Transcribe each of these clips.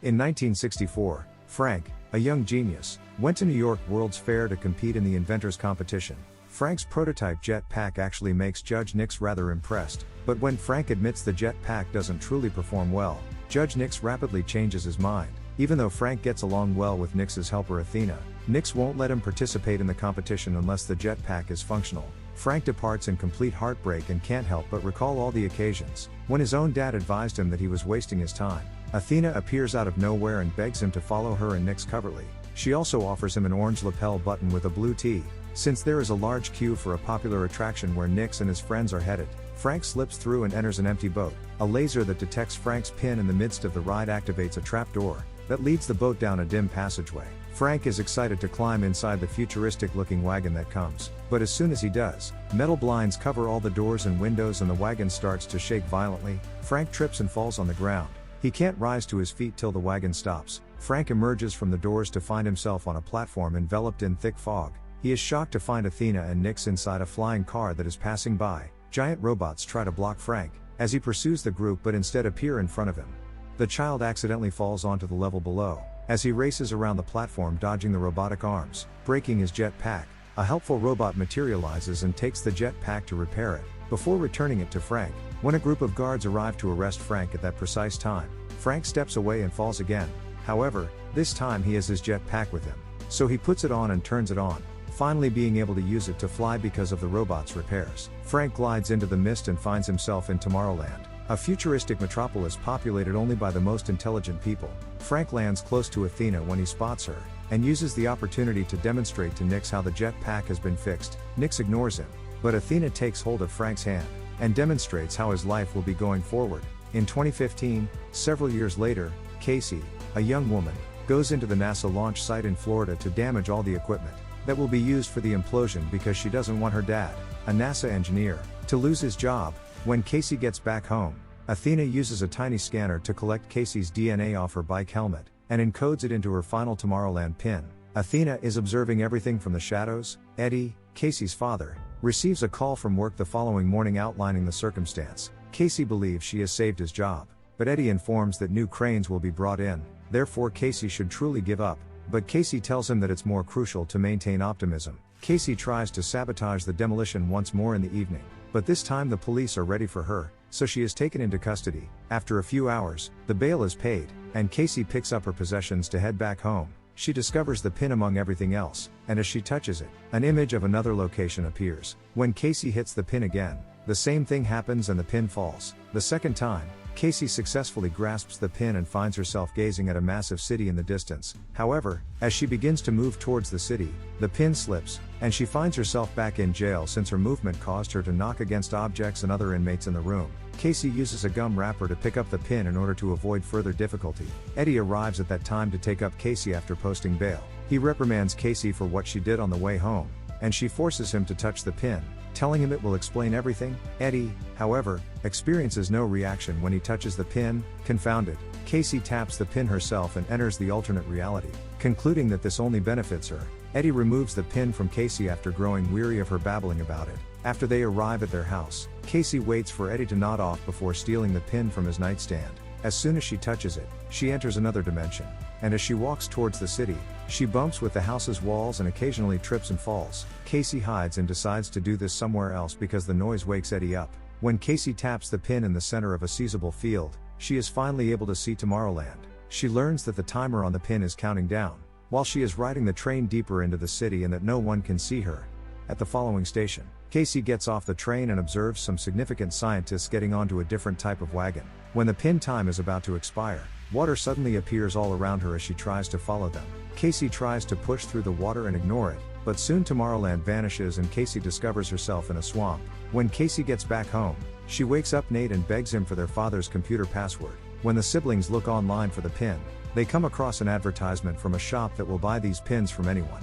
In 1964, Frank, a young genius, went to New York World's Fair to compete in the inventors competition. Frank's prototype jetpack actually makes Judge Nix rather impressed, but when Frank admits the jetpack doesn't truly perform well, Judge Nix rapidly changes his mind. Even though Frank gets along well with Nix's helper Athena, Nix won't let him participate in the competition unless the jetpack is functional. Frank departs in complete heartbreak and can't help but recall all the occasions when his own dad advised him that he was wasting his time. Athena appears out of nowhere and begs him to follow her and Nix covertly. She also offers him an orange lapel button with a blue T. Since there is a large queue for a popular attraction where Nix and his friends are headed, Frank slips through and enters an empty boat. A laser that detects Frank's pin in the midst of the ride activates a trapdoor that leads the boat down a dim passageway. Frank is excited to climb inside the futuristic-looking wagon that comes, but as soon as he does, metal blinds cover all the doors and windows and the wagon starts to shake violently. Frank trips and falls on the ground. He can't rise to his feet till the wagon stops. Frank emerges from the doors to find himself on a platform enveloped in thick fog. He is shocked to find Athena and Nix inside a flying car that is passing by. Giant robots try to block Frank as he pursues the group but instead appear in front of him. The child accidentally falls onto the level below as he races around the platform dodging the robotic arms, breaking his jetpack. A helpful robot materializes and takes the jetpack to repair it, before returning it to Frank. When a group of guards arrive to arrest Frank at that precise time, Frank steps away and falls again. However, this time he has his jetpack with him, so he puts it on and turns it on, finally being able to use it to fly because of the robot's repairs. Frank glides into the mist and finds himself in Tomorrowland, a futuristic metropolis populated only by the most intelligent people. Frank lands close to Athena when he spots her, and uses the opportunity to demonstrate to Nix how the jetpack has been fixed. Nix ignores him, but Athena takes hold of Frank's hand, and demonstrates how his life will be going forward. In 2015, several years later, Casey, a young woman, goes into the NASA launch site in Florida to damage all the equipment that will be used for the implosion because she doesn't want her dad, a NASA engineer, to lose his job. When Casey gets back home, Athena uses a tiny scanner to collect Casey's DNA off her bike helmet, and encodes it into her final Tomorrowland pin. Athena is observing everything from the shadows. Eddie, Casey's father, receives a call from work the following morning outlining the circumstance. Casey believes she has saved his job, but Eddie informs that new cranes will be brought in, therefore Casey should truly give up, but Casey tells him that it's more crucial to maintain optimism. Casey tries to sabotage the demolition once more in the evening, but this time the police are ready for her, so she is taken into custody. After a few hours, the bail is paid, and Casey picks up her possessions to head back home. She discovers the pin among everything else, and as she touches it, an image of another location appears. When Casey hits the pin again, the same thing happens and the pin falls. The second time, Casey successfully grasps the pin and finds herself gazing at a massive city in the distance. However, as she begins to move towards the city, the pin slips, and she finds herself back in jail since her movement caused her to knock against objects and other inmates in the room. Casey uses a gum wrapper to pick up the pin in order to avoid further difficulty. Eddie arrives at that time to take up Casey after posting bail. He reprimands Casey for what she did on the way home, and she forces him to touch the pin, telling him it will explain everything. Eddie, however, experiences no reaction when he touches the pin. Confounded, Casey taps the pin herself and enters the alternate reality. Concluding that this only benefits her, Eddie removes the pin from Casey after growing weary of her babbling about it. After they arrive at their house, Casey waits for Eddie to nod off before stealing the pin from his nightstand. As soon as she touches it, she enters another dimension, and as she walks towards the city, she bumps with the house's walls and occasionally trips and falls. Casey hides and decides to do this somewhere else because the noise wakes Eddie up. When Casey taps the pin in the center of a seizable field, she is finally able to see Tomorrowland. She learns that the timer on the pin is counting down, while she is riding the train deeper into the city and that no one can see her. At the following station, Casey gets off the train and observes some significant scientists getting onto a different type of wagon. When the pin time is about to expire, water suddenly appears all around her as she tries to follow them. Casey tries to push through the water and ignore it, but soon Tomorrowland vanishes and Casey discovers herself in a swamp. When Casey gets back home, she wakes up Nate and begs him for their father's computer password. When the siblings look online for the pin, they come across an advertisement from a shop that will buy these pins from anyone.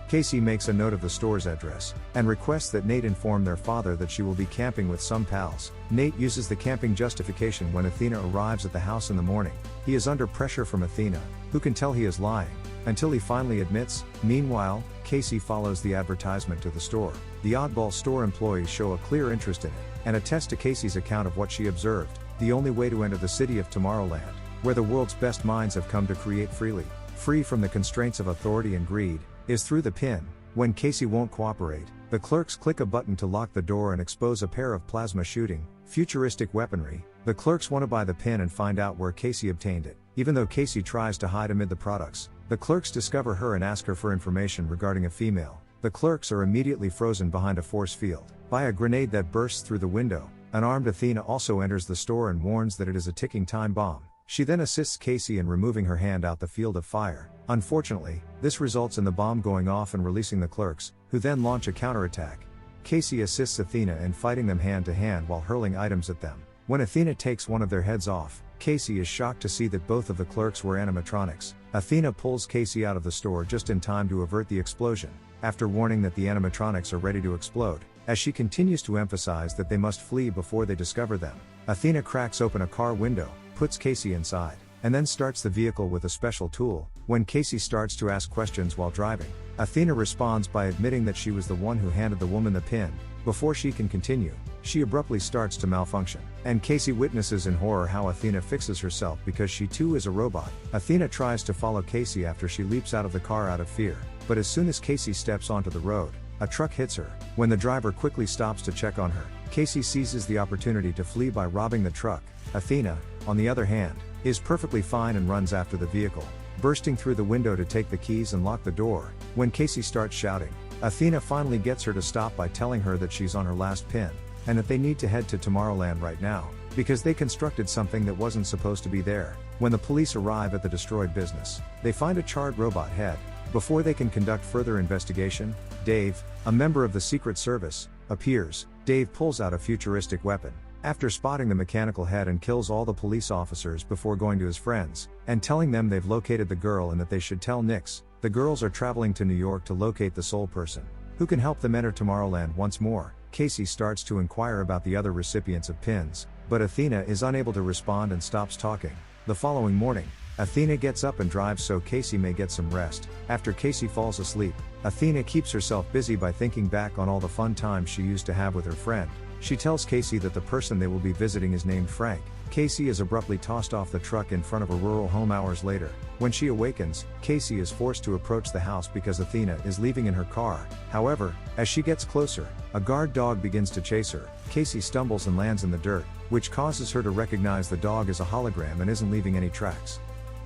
Casey makes a note of the store's address, and requests that Nate inform their father that she will be camping with some pals. Nate uses the camping justification when Athena arrives at the house in the morning. He is under pressure from Athena, who can tell he is lying, until he finally admits. Meanwhile, Casey follows the advertisement to the store. The oddball store employees show a clear interest in it, and attest to Casey's account of what she observed. The only way to enter the city of Tomorrowland where the world's best minds have come to create freely, free from the constraints of authority and greed, is through the pin. When Casey won't cooperate, the clerks click a button to lock the door and expose a pair of plasma shooting, futuristic weaponry. The clerks want to buy the pin and find out where Casey obtained it. Even though Casey tries to hide amid the products, the clerks discover her and ask her for information regarding a female. The clerks are immediately frozen behind a force field by a grenade that bursts through the window. An armed Athena also enters the store and warns that it is a ticking time bomb. She then assists Casey in removing her hand out the field of fire. Unfortunately, this results in the bomb going off and releasing the clerks, who then launch a counterattack. Casey assists Athena in fighting them hand to hand while hurling items at them. When Athena takes one of their heads off, Casey is shocked to see that both of the clerks were animatronics. Athena pulls Casey out of the store just in time to avert the explosion, after warning that the animatronics are ready to explode. As she continues to emphasize that they must flee before they discover them, Athena cracks open a car window, puts Casey inside, and then starts the vehicle with a special tool. When Casey starts to ask questions while driving, Athena responds by admitting that she was the one who handed the woman the pin. Before she can continue, she abruptly starts to malfunction, and Casey witnesses in horror how Athena fixes herself because she too is a robot. Athena tries to follow Casey after she leaps out of the car out of fear, but as soon as Casey steps onto the road, a truck hits her. When the driver quickly stops to check on her, Casey seizes the opportunity to flee by robbing the truck. Athena, on the other hand, is perfectly fine and runs after the vehicle, bursting through the window to take the keys and lock the door. When Casey starts shouting, Athena finally gets her to stop by telling her that she's on her last pin, and that they need to head to Tomorrowland right now, because they constructed something that wasn't supposed to be there. When the police arrive at the destroyed business, they find a charred robot head. Before they can conduct further investigation, Dave, a member of the Secret Service, appears. Dave pulls out a futuristic weapon, after spotting the mechanical head, and kills all the police officers before going to his friends, and telling them they've located the girl and that they should tell Nix. The girls are traveling to New York to locate the sole person who can help them enter Tomorrowland once more. Casey starts to inquire about the other recipients of pins, but Athena is unable to respond and stops talking. The following morning, Athena gets up and drives so Casey may get some rest. After Casey falls asleep, Athena keeps herself busy by thinking back on all the fun times she used to have with her friend. She tells Casey that the person they will be visiting is named Frank. Casey is abruptly tossed off the truck in front of a rural home hours later. When she awakens, Casey is forced to approach the house because Athena is leaving in her car. However, as she gets closer, a guard dog begins to chase her. Casey stumbles and lands in the dirt, which causes her to recognize the dog as a hologram and isn't leaving any tracks.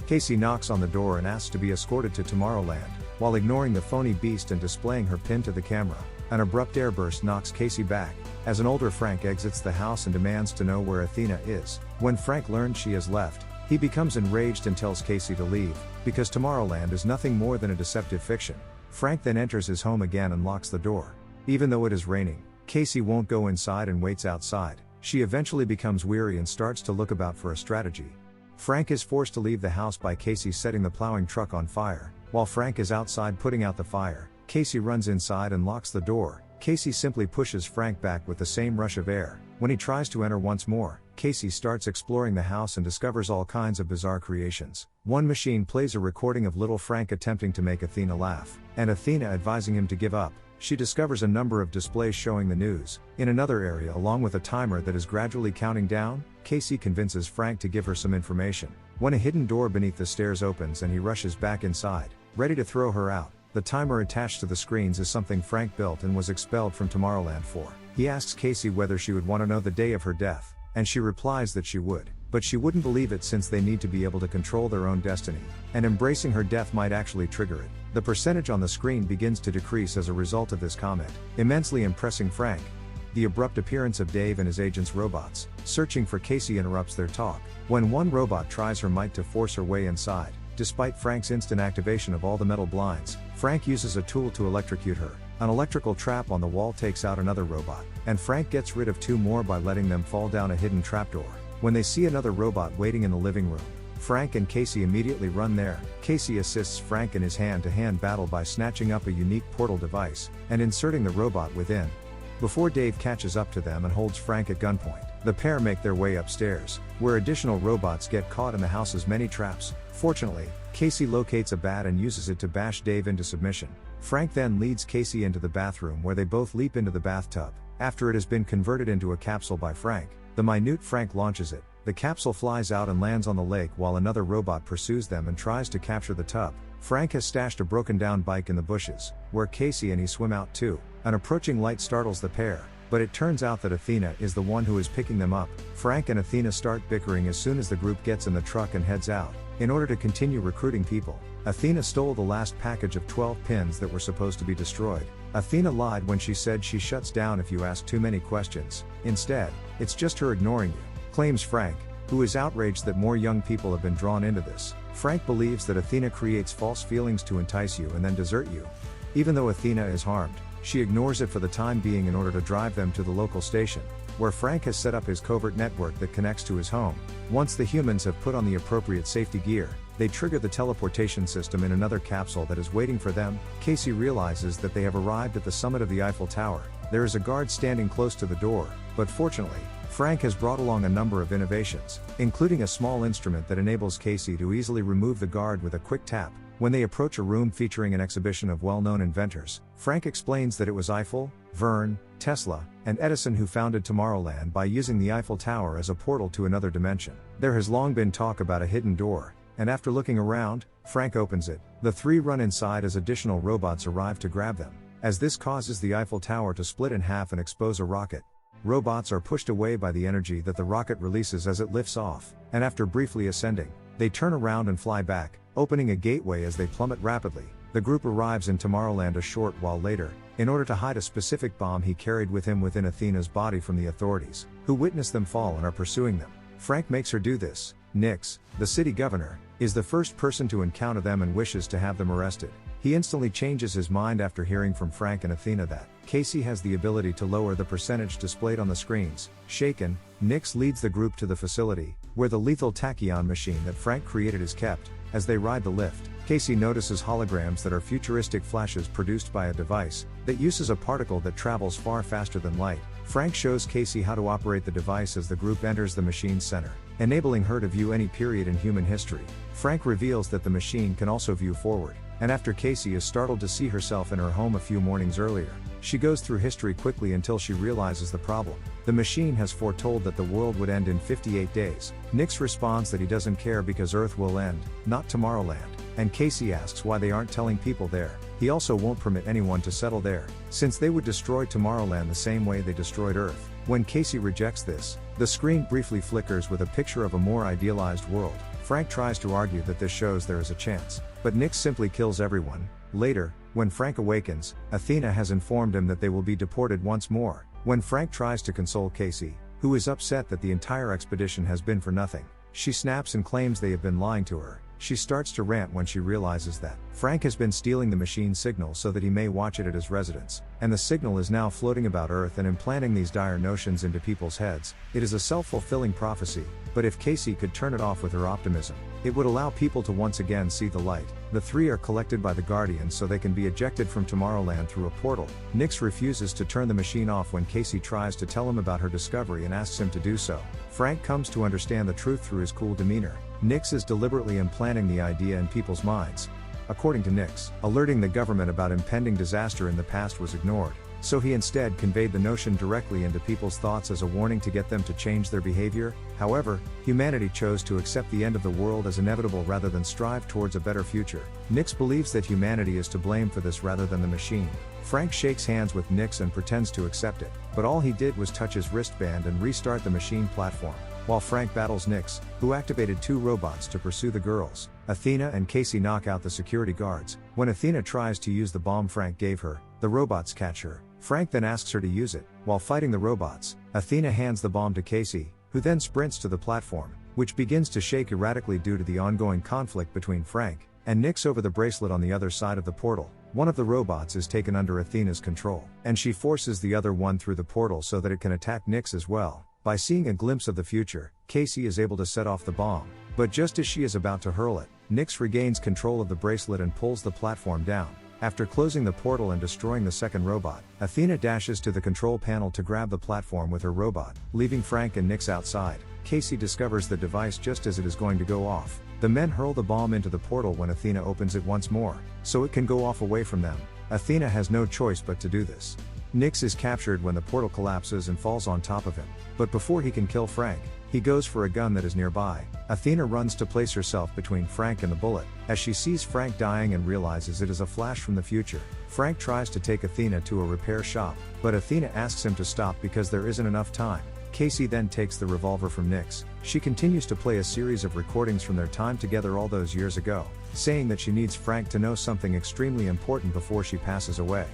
Casey knocks on the door and asks to be escorted to Tomorrowland, while ignoring the phony beast and displaying her pin to the camera. An abrupt airburst knocks Casey back, as an older Frank exits the house and demands to know where Athena is. When Frank learns she has left, he becomes enraged and tells Casey to leave, because Tomorrowland is nothing more than a deceptive fiction. Frank then enters his home again and locks the door. Even though it is raining, Casey won't go inside and waits outside. She eventually becomes weary and starts to look about for a strategy. Frank is forced to leave the house by Casey setting the plowing truck on fire. While Frank is outside putting out the fire, Casey runs inside and locks the door. Casey simply pushes Frank back with the same rush of air. When he tries to enter once more, Casey starts exploring the house and discovers all kinds of bizarre creations. One machine plays a recording of little Frank attempting to make Athena laugh, and Athena advising him to give up. She discovers a number of displays showing the news. In another area, along with a timer that is gradually counting down, Casey convinces Frank to give her some information. When a hidden door beneath the stairs opens and he rushes back inside, ready to throw her out. The timer attached to the screens is something Frank built and was expelled from Tomorrowland for. He asks Casey whether she would want to know the day of her death, and she replies that she would, but she wouldn't believe it since they need to be able to control their own destiny, and embracing her death might actually trigger it. The percentage on the screen begins to decrease as a result of this comment, immensely impressing Frank. The abrupt appearance of Dave and his agent's robots, searching for Casey, interrupts their talk. When one robot tries her might to force her way inside, despite Frank's instant activation of all the metal blinds, Frank uses a tool to electrocute her. An electrical trap on the wall takes out another robot, and Frank gets rid of two more by letting them fall down a hidden trapdoor. When they see another robot waiting in the living room, Frank and Casey immediately run there. Casey assists Frank in his hand-to-hand battle by snatching up a unique portal device, and inserting the robot within. Before Dave catches up to them and holds Frank at gunpoint, the pair make their way upstairs, where additional robots get caught in the house's many traps. Fortunately, Casey locates a bat and uses it to bash Dave into submission. Frank then leads Casey into the bathroom where they both leap into the bathtub. After it has been converted into a capsule by Frank, the minute Frank launches it, The capsule flies out and lands on the lake while another robot pursues them and tries to capture the tub. Frank has stashed a broken down bike in the bushes, where Casey and he swim out too. An approaching light startles the pair, but it turns out that Athena is the one who is picking them up. Frank and Athena start bickering as soon as the group gets in the truck and heads out. In order to continue recruiting people, Athena stole the last package of 12 pins that were supposed to be destroyed. Athena lied when she said she shuts down if you ask too many questions. Instead, it's just her ignoring you, claims Frank, who is outraged that more young people have been drawn into this. Frank believes that Athena creates false feelings to entice you and then desert you. Even though Athena is harmed, she ignores it for the time being in order to drive them to the local station, where Frank has set up his covert network that connects to his home. Once the humans have put on the appropriate safety gear, they trigger the teleportation system in another capsule that is waiting for them. Casey realizes that they have arrived at the summit of the Eiffel Tower. There is a guard standing close to the door, but fortunately, Frank has brought along a number of innovations, including a small instrument that enables Casey to easily remove the guard with a quick tap. When they approach a room featuring an exhibition of well-known inventors, Frank explains that it was Eiffel, Verne, Tesla, and Edison who founded Tomorrowland by using the Eiffel Tower as a portal to another dimension. There has long been talk about a hidden door, and after looking around, Frank opens it. The three run inside as additional robots arrive to grab them, as this causes the Eiffel Tower to split in half and expose a rocket. Robots are pushed away by the energy that the rocket releases as it lifts off, and after briefly ascending, they turn around and fly back, opening a gateway as they plummet rapidly. The group arrives in Tomorrowland a short while later, in order to hide a specific bomb he carried with him within Athena's body from the authorities, who witness them fall and are pursuing them. Frank makes her do this. Nix, the city governor, is the first person to encounter them and wishes to have them arrested. He instantly changes his mind after hearing from Frank and Athena that Casey has the ability to lower the percentage displayed on the screens. Shaken, Nix leads the group to the facility, where the lethal tachyon machine that Frank created is kept. As they ride the lift, Casey notices holograms that are futuristic flashes produced by a device that uses a particle that travels far faster than light. Frank shows Casey how to operate the device as the group enters the machine's center, enabling her to view any period in human history. Frank reveals that the machine can also view forward, and after Casey is startled to see herself in her home a few mornings earlier, she goes through history quickly until she realizes the problem. The machine has foretold that the world would end in 58 days. Nix responds that he doesn't care because Earth will end, not Tomorrowland, and Casey asks why they aren't telling people there. He also won't permit anyone to settle there, since they would destroy Tomorrowland the same way they destroyed Earth. When Casey rejects this, the screen briefly flickers with a picture of a more idealized world. Frank tries to argue that this shows there is a chance, but Nix simply kills everyone. Later, when Frank awakens, Athena has informed him that they will be deported once more. When Frank tries to console Casey, who is upset that the entire expedition has been for nothing, she snaps and claims they have been lying to her. She starts to rant when she realizes that Frank has been stealing the machine's signal so that he may watch it at his residence, and the signal is now floating about Earth and implanting these dire notions into people's heads. It is a self-fulfilling prophecy, but if Casey could turn it off with her optimism, it would allow people to once again see the light. The three are collected by the Guardians so they can be ejected from Tomorrowland through a portal. Nix refuses to turn the machine off when Casey tries to tell him about her discovery and asks him to do so. Frank comes to understand the truth through his cool demeanor. Nix is deliberately implanting the idea in people's minds. According to Nix, alerting the government about impending disaster in the past was ignored, so he instead conveyed the notion directly into people's thoughts as a warning to get them to change their behavior. However, humanity chose to accept the end of the world as inevitable rather than strive towards a better future. Nix believes that humanity is to blame for this rather than the machine. Frank shakes hands with Nix and pretends to accept it, but all he did was touch his wristband and restart the machine platform. While Frank battles Nix, who activated two robots to pursue the girls, Athena and Casey knock out the security guards. When Athena tries to use the bomb Frank gave her, the robots catch her. Frank then asks her to use it. While fighting the robots, Athena hands the bomb to Casey, who then sprints to the platform, which begins to shake erratically due to the ongoing conflict between Frank and Nix over the bracelet on the other side of the portal. One of the robots is taken under Athena's control, and she forces the other one through the portal so that it can attack Nix as well. By seeing a glimpse of the future, Casey is able to set off the bomb, but just as she is about to hurl it, Nix regains control of the bracelet and pulls the platform down. After closing the portal and destroying the second robot, Athena dashes to the control panel to grab the platform with her robot, leaving Frank and Nix outside. Casey discovers the device just as it is going to go off. The men hurl the bomb into the portal when Athena opens it once more, so it can go off away from them. Athena has no choice but to do this. Nix is captured when the portal collapses and falls on top of him. But before he can kill Frank, he goes for a gun that is nearby. Athena runs to place herself between Frank and the bullet. As she sees Frank dying and realizes it is a flash from the future, Frank tries to take Athena to a repair shop, but Athena asks him to stop because there isn't enough time. Casey then takes the revolver from Nix. She continues to play a series of recordings from their time together all those years ago, saying that she needs Frank to know something extremely important before she passes away.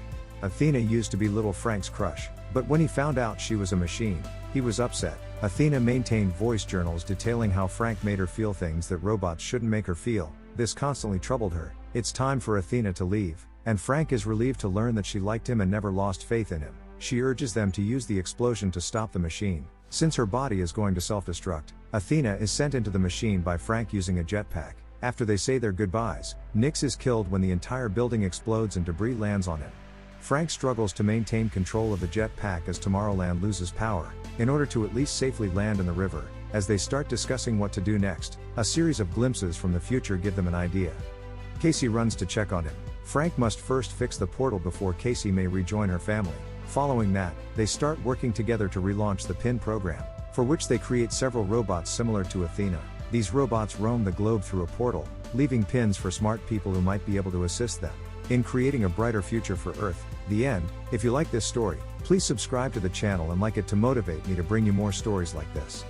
Athena used to be little Frank's crush, but when he found out she was a machine, he was upset. Athena maintained voice journals detailing how Frank made her feel things that robots shouldn't make her feel. This constantly troubled her. It's time for Athena to leave, and Frank is relieved to learn that she liked him and never lost faith in him. She urges them to use the explosion to stop the machine, since her body is going to self-destruct. Athena is sent into the machine by Frank using a jetpack. After they say their goodbyes, Nix is killed when the entire building explodes and debris lands on him. Frank struggles to maintain control of the jetpack as Tomorrowland loses power, in order to at least safely land in the river. As they start discussing what to do next, a series of glimpses from the future give them an idea. Casey runs to check on him. Frank must first fix the portal before Casey may rejoin her family. Following that, they start working together to relaunch the PIN program, for which they create several robots similar to Athena. These robots roam the globe through a portal, leaving pins for smart people who might be able to assist them in creating a brighter future for Earth. The end. If you like this story, please subscribe to the channel and like it to motivate me to bring you more stories like this.